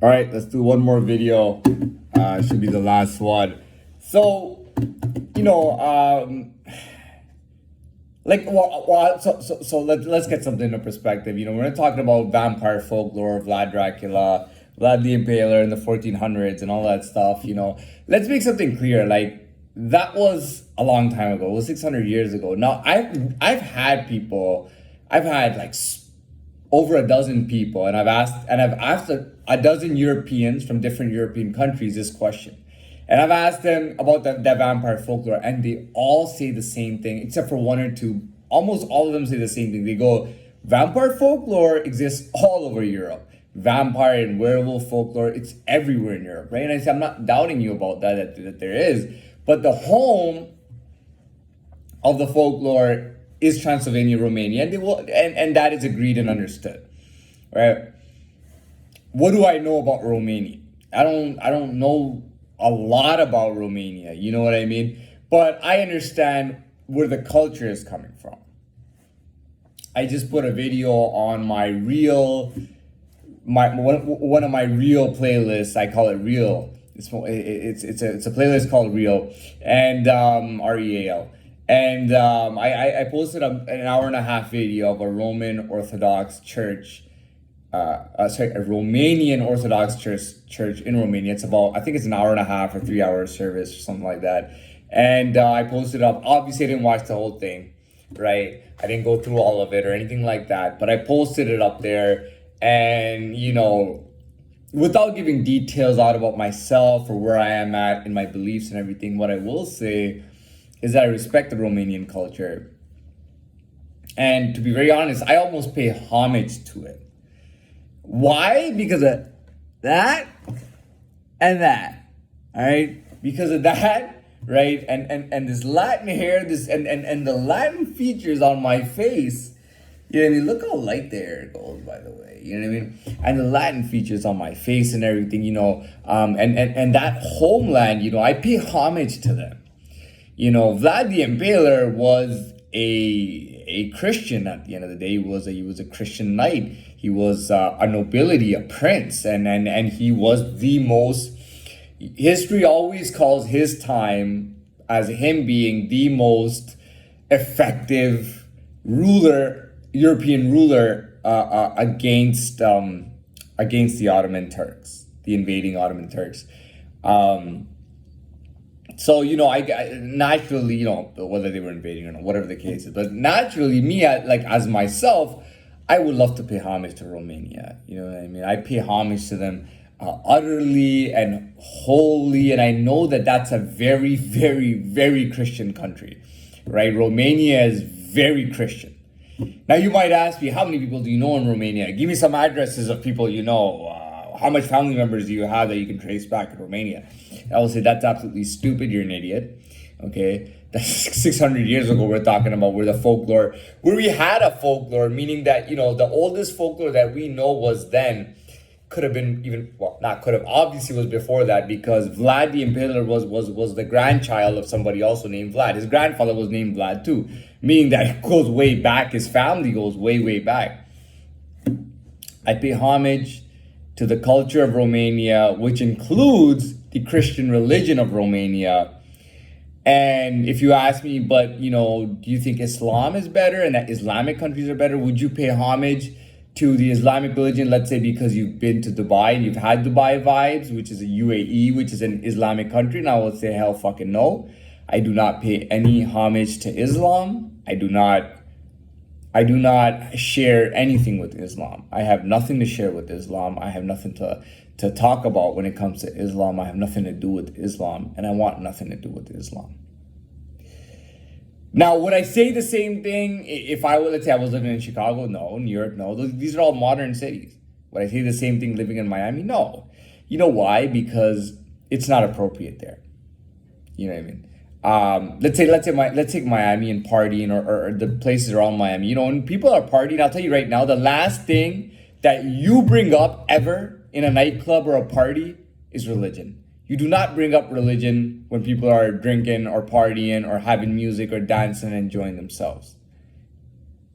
All right, let's do one more video. Should be the last one. So, you know, let's get something into perspective. We're not talking about vampire folklore, Vlad Dracula, Vlad the Impaler in the 1400s and all that stuff. Let's make something clear. Like, that was a long time ago. It was 600 years ago. Now, I've had people, I've had like over a dozen people, and I've asked a dozen Europeans from different European countries this question. And I've asked them about the vampire folklore, and they all say the same thing, except for one or two. Almost all of them say the same thing. They go, vampire folklore exists all over Europe. Vampire and werewolf folklore, it's everywhere in Europe, right? And I say, I'm not doubting you about that there is. But the home of the folklore is Transylvania, Romania, and and that is agreed and understood, right? What do I know about Romania? I don't know a lot about Romania, you know what I mean? But I understand where the culture is coming from. I just put a video on my real, my one of my real playlists. I call it Real. It's a playlist called Real, and REAL. And I posted an hour and a half video of a Roman Orthodox church, a Romanian Orthodox church in Romania. It's about, I think it's an hour and a half or 3 hour service or something like that. And I posted up. Obviously, I didn't watch the whole thing, right? I didn't go through all of it or anything like that. But I posted it up there, and without giving details out about myself or where I am at in my beliefs and everything, what I will say is that I respect the Romanian culture. And to be very honest, I almost pay homage to it. Why? Because of that and that. All right? Because of that, right? And this Latin hair, and the Latin features on my face. You know what I mean? Look how light the hair goes, by the way. You know what I mean? And the Latin features on my face and everything, and that homeland, I pay homage to them. Vlad the Impaler was a Christian at the end of the day. He was a Christian knight. He was a nobility, a prince, and he was the most. History always calls his time as him being the most effective European ruler against the Ottoman Turks, the invading Ottoman Turks. So, I naturally, whether they were invading or not, whatever the case is, but naturally, as myself, I would love to pay homage to Romania. You know what I mean? I pay homage to them utterly and wholly, and I know that that's a very, very, very Christian country, right? Romania is very Christian. Now, you might ask me, how many people do you know in Romania? Give me some addresses of people you know. How much family members do you have that you can trace back in Romania? I will say that's absolutely stupid. You're an idiot. Okay, that's 600 years ago. We're talking about where we had a folklore, meaning that the oldest folklore that we know was then could have been not could have, obviously was before that, because Vlad the Impaler was the grandchild of somebody also named Vlad. His grandfather was named Vlad too, meaning that it goes way back. His family goes way, way back. I pay homage to the culture of Romania, which includes the Christian religion of Romania. And if you ask me, but do you think Islam is better and that Islamic countries are better? Would you pay homage to the Islamic religion, let's say because you've been to Dubai and you've had Dubai vibes, which is a UAE, which is an Islamic country? And I would say, hell fucking no. I do not pay any homage to Islam. I do not share anything with Islam. I have nothing to share with Islam. I have nothing to talk about when it comes to Islam. I have nothing to do with Islam, and I want nothing to do with Islam. Now, would I say the same thing if let's say I was living in Chicago? No. New York? No. These are all modern cities. Would I say the same thing living in Miami? No. You know why? Because it's not appropriate there. You know what I mean? Let's take Miami and partying, or the places around Miami. When people are partying, I'll tell you right now, the last thing that you bring up ever in a nightclub or a party is religion. You do not bring up religion when people are drinking or partying or having music or dancing and enjoying themselves.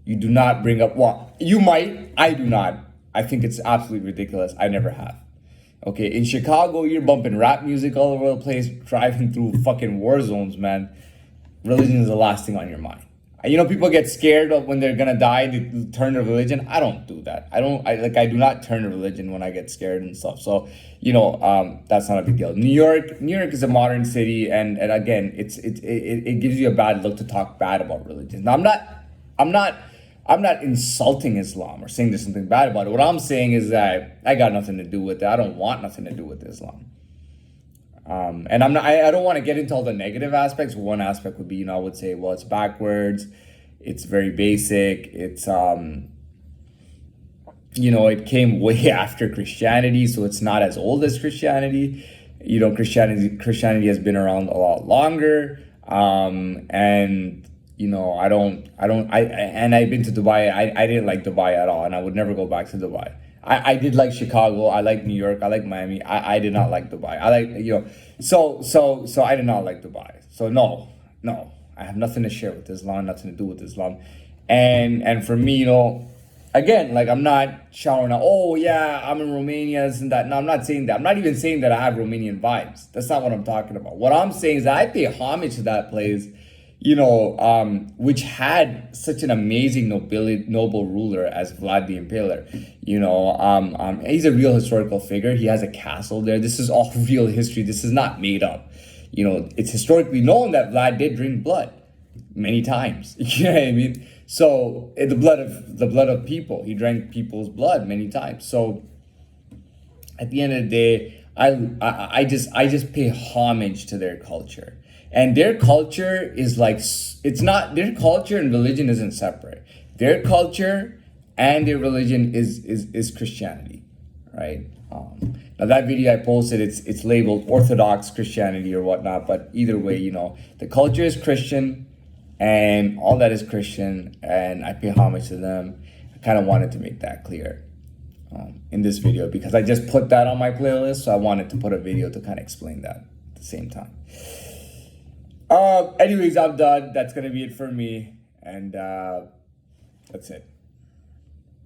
You do not bring up, well, you might, I do not. I think it's absolutely ridiculous. I never have. Okay, in Chicago, you're bumping rap music all over the place, driving through fucking war zones, man. Religion is the last thing on your mind. You know, people get scared of when they're gonna die, they turn to religion. I don't do that. I do not turn to religion when I get scared and stuff. So, that's not a big deal. New York is a modern city, and again, it gives you a bad look to talk bad about religion. Now, I'm not insulting Islam or saying there's something bad about it. What I'm saying is that I got nothing to do with it. I don't want nothing to do with Islam. And I don't want to get into all the negative aspects. One aspect would be, I would say, well, it's backwards. It's very basic. It's, it came way after Christianity, so it's not as old as Christianity. Christianity has been around a lot longer. And I've been to Dubai. I didn't like Dubai at all, and I would never go back to Dubai. I did like Chicago. I like New York. I like Miami. I did not like Dubai. So I did not like Dubai. So no, I have nothing to share with Islam, nothing to do with Islam. And for me, again, like, I'm not showering out, oh yeah, I'm in Romania, this and that. No, I'm not saying that. I'm not even saying that I have Romanian vibes. That's not what I'm talking about. What I'm saying is that I pay homage to that place, which had such an amazing noble ruler as Vlad the Impaler. He's a real historical figure. He has a castle there. This is all real history. This is not made up. It's historically known that Vlad did drink blood many times. You know what I mean? So the blood of people. He drank people's blood many times. So at the end of the day, I just pay homage to their culture. And their culture is like, their culture and religion isn't separate. Their culture and their religion is Christianity, right? Now that video I posted, it's labeled Orthodox Christianity or whatnot, but either way, the culture is Christian and all that is Christian, and I pay homage to them. I kind of wanted to make that clear in this video because I just put that on my playlist, so I wanted to put a video to kind of explain that at the same time. Anyways, I'm done. That's gonna be it for me, and that's it.